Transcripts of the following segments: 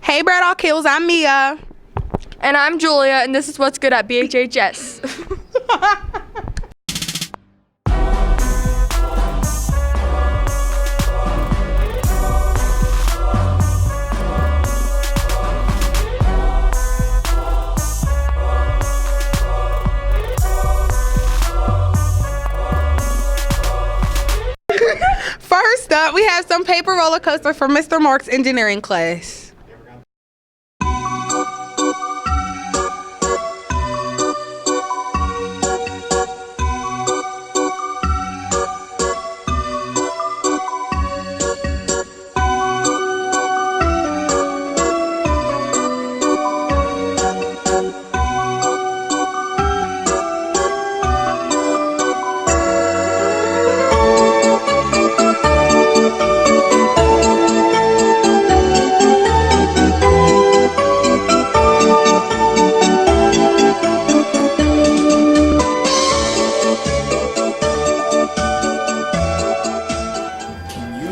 Hey, Bird All Kills, I'm Mia. And I'm Julia, and this is What's Good at BHHS. First up, we have some paper roller coaster for Mr. Mark's engineering class.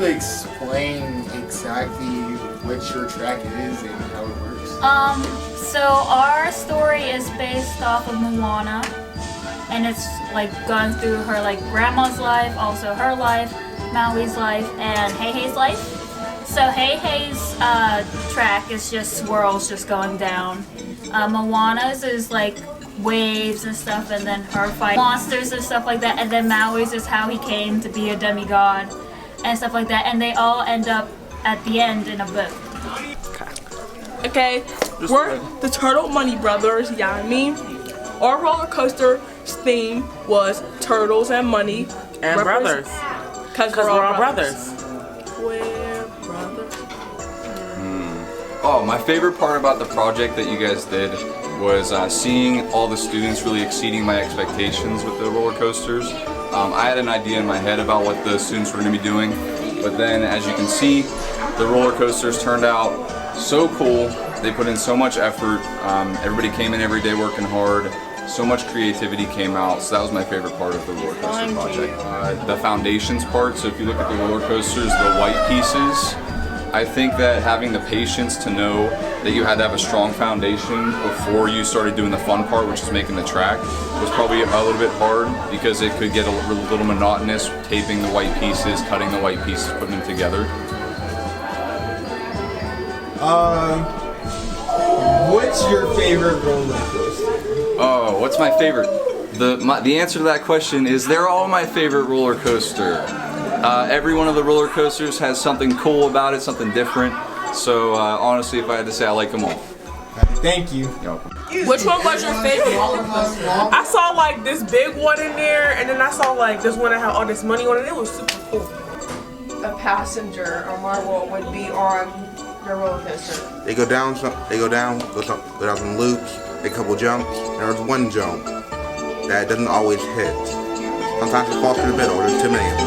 Explain exactly what your track is and how it works. So our story is based off of Moana, and it's like gone through her like grandma's life, also her life, Maui's life, and Hei Hei's life. So Hei Hei's track is just swirls just going down. Moana's is like waves and stuff, and then her fight monsters and stuff like that, and then Maui's is how he came to be a demigod and stuff like that, and they all end up at the end in a book. Okay, we're the Turtle Money Brothers, yeah, I mean. Our roller coaster theme was turtles and money. And brothers. Because we're all brothers. We're brothers. Oh, my favorite part about the project that you guys did was seeing all the students really exceeding my expectations with the roller coasters. I had an idea in my head about what the students were going to be doing, but then as you can see, the roller coasters turned out so cool. They put in so much effort. Everybody came in every day working hard. So much creativity came out, so that was my favorite part of the roller coaster project. The foundations part, so if you look at the roller coasters, the white pieces, I think that having the patience to know that you had to have a strong foundation before you started doing the fun part, which is making the track, was probably a little bit hard because it could get a little monotonous, taping the white pieces, cutting the white pieces, putting them together. What's your favorite roller coaster? Oh, what's my favorite? The answer to that question is they're all my favorite roller coaster. Every one of the roller coasters has something cool about it, something different. So honestly, if I had to say, I like them all. Thank you. Which one was your favorite roller coaster? I saw like this big one in there, and then I saw like this one that had all this money on it. It was super cool. A passenger on Marvel would be on the roller coaster. They go down, go down some loops, a couple jumps, and there's one jump that doesn't always hit. Sometimes it falls through the middle, there's too many of them.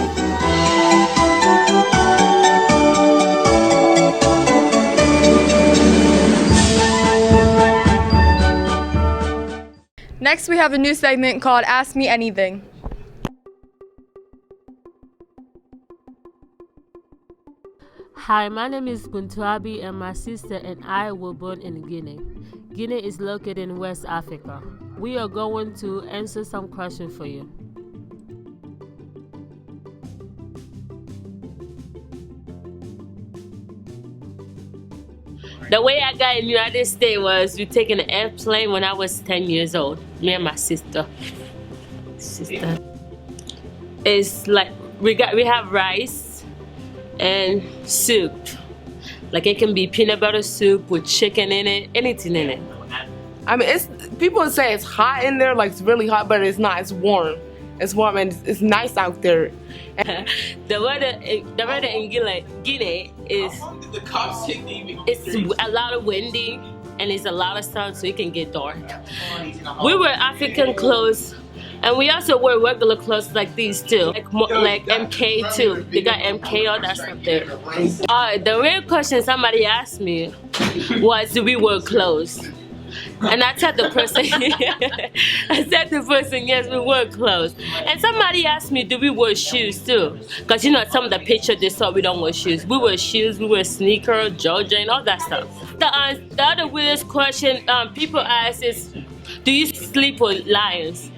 Next, we have a new segment called Ask Me Anything. Hi, my name is Buntuabi, and my sister and I were born in Guinea. Guinea is located in West Africa. We are going to answer some questions for you. The way I got in the United States was we taking an airplane when I was 10 years old. Me and my sister. It's like we have rice and soup. Like it can be peanut butter soup with chicken in it, anything in it. I mean, people say it's hot in there, like it's really hot, but it's not. It's warm. It's warm and it's nice out there. The weather in Guinea is it's a lot of windy and it's a lot of sun, so it can get dark. We wear African clothes, and we also wear regular clothes like these too, like MK too. They got MK, all that stuff there. The real question somebody asked me was, do we wear clothes? And I told the person, yes, we were close. And somebody asked me, do we wear shoes too? Because you know, some of the pictures they saw, we don't wear shoes. We wear shoes, we wear sneakers, Georgia, and all that stuff. The other weirdest question people ask is, do you sleep with lions?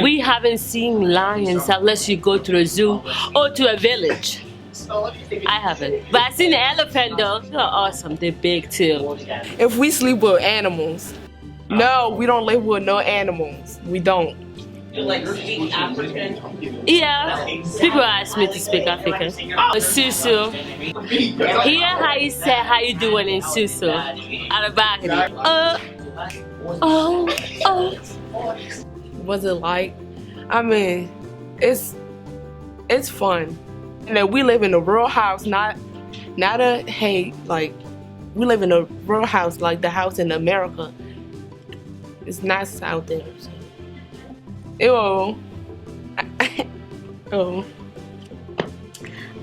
We haven't seen lions unless you go to a zoo or to a village. I haven't. But I've seen the elephant though. They're awesome. They're big too. If we sleep with animals. No, we don't live with no animals. We don't. You like speak African? Yeah. People ask me to speak African. Susu. Hear how you say how you doing in Susu. Out of back. What's it like? I mean, it's fun. And then we live in a rural house, not we live in a rural house like the house in America. It's not South End. Ew. Oh.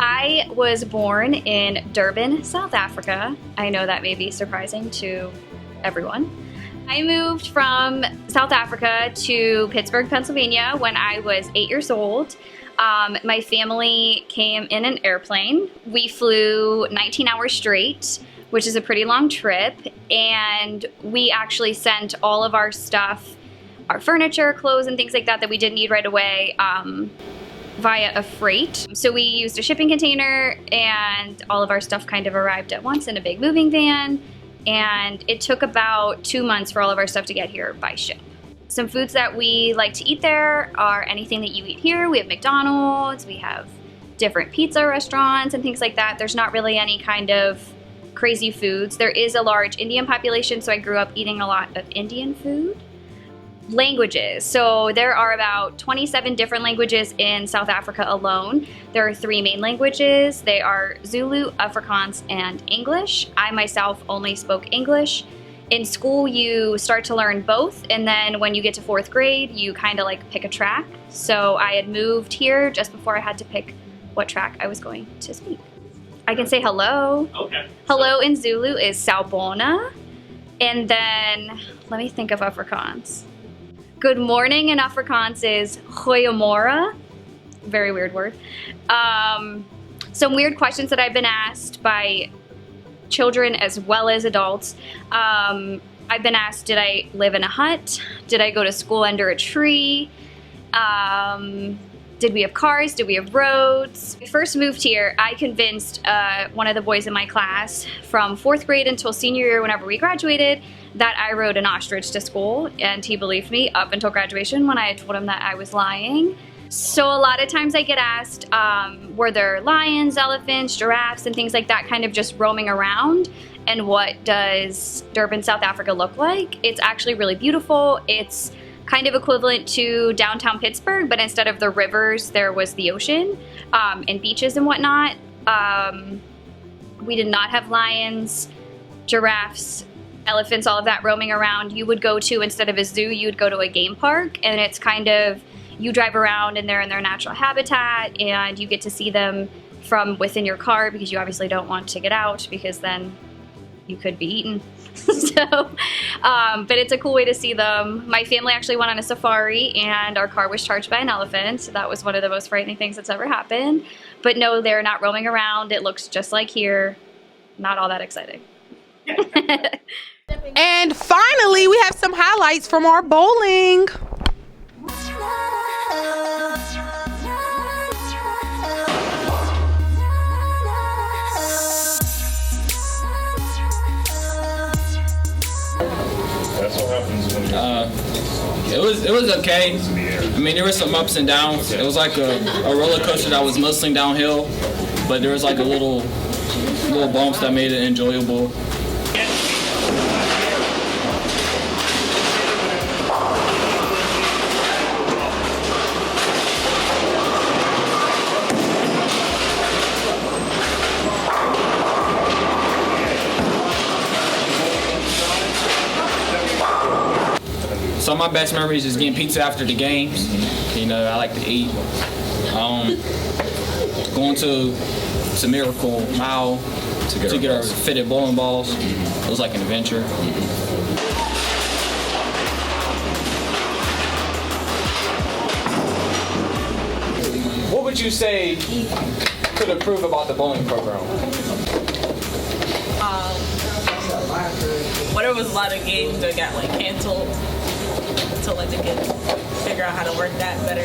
I was born in Durban, South Africa. I know that may be surprising to everyone. I moved from South Africa to Pittsburgh, Pennsylvania when I was 8 years old. My family came in an airplane. We flew 19 hours straight, which is a pretty long trip, and we actually sent all of our stuff, our furniture, clothes, and things like that we didn't need right away via a freight. So we used a shipping container, and all of our stuff kind of arrived at once in a big moving van, and it took about 2 months for all of our stuff to get here by ship. Some foods that we like to eat there are anything that you eat here. We have McDonald's, we have different pizza restaurants and things like that. There's not really any kind of crazy foods. There is a large Indian population, so I grew up eating a lot of Indian food. Languages. So there are about 27 different languages in South Africa alone. There are 3 main languages. They are Zulu, Afrikaans, and English. I myself only spoke English. In school, you start to learn both, and then when you get to 4th grade, you kind of like pick a track. So I had moved here just before I had to pick what track I was going to speak. I can say hello. Okay. Hello in Zulu is Sawubona, and then let me think of Afrikaans. Good morning in Afrikaans is Goeiemorgen. Very weird word. Some weird questions that I've been asked by children as well as adults. I've been asked, did I live in a hut? Did I go to school under a tree? Did we have cars? Did we have roads? When I first moved here, I convinced one of the boys in my class from 4th grade until senior year, whenever we graduated, that I rode an ostrich to school, and he believed me up until graduation when I had told him that I was lying. So a lot of times I get asked, were there lions, elephants, giraffes, and things like that kind of just roaming around? And what does Durban, South Africa look like? It's actually really beautiful. It's kind of equivalent to downtown Pittsburgh, but instead of the rivers, there was the ocean and beaches and whatnot. We did not have lions, giraffes, elephants, all of that roaming around. You would go to, instead of a zoo, you would go to a game park, and it's kind of, you drive around and they're in their natural habitat, and you get to see them from within your car because you obviously don't want to get out because then you could be eaten. But it's a cool way to see them. My family actually went on a safari and our car was charged by an elephant. So that was one of the most frightening things that's ever happened. But no, they're not roaming around. It looks just like here. Not all that exciting. And finally, we have some highlights from our bowling. It was okay. I mean, there were some ups and downs. It was like a roller coaster that was mostly downhill, but there was like a little bumps that made it enjoyable. So my best memories is getting pizza after the games. You know, I like to eat. Going to Miracle Mile to get our fitted bowling balls. It was like an adventure. would you say could improve about the bowling program? There was a lot of games that got like canceled until like they could figure out how to work that better.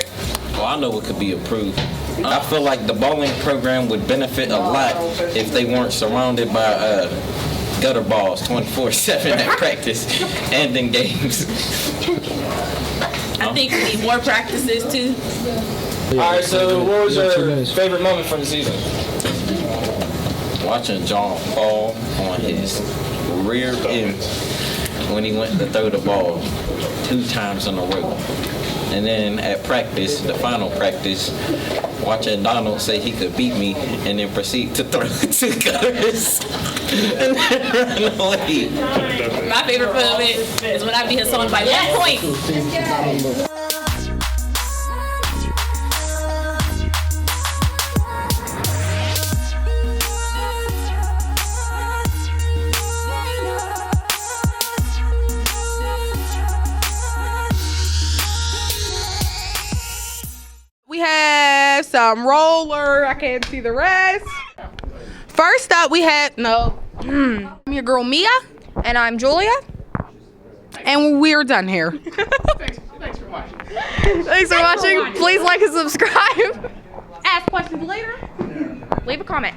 Well, I know what could be improved. I feel like the bowling program would benefit a lot if they weren't surrounded by gutter balls 24/7 at practice and in games. I think we need more practices too. All right, so what was your favorite moment from the season? Watching John fall on his rear end when he went to throw the ball 2 times in a row. And then at practice, the final practice, watching Donald say he could beat me and then proceed to throw 2 gutters and then run away. My favorite moment is when I beat his son by 1 point. We have some roller. I can't see the rest. First up, we had I'm your girl Mia, And I'm Julia. and we're done here. Thanks for watching. Please like and subscribe. Ask questions later. Leave a comment.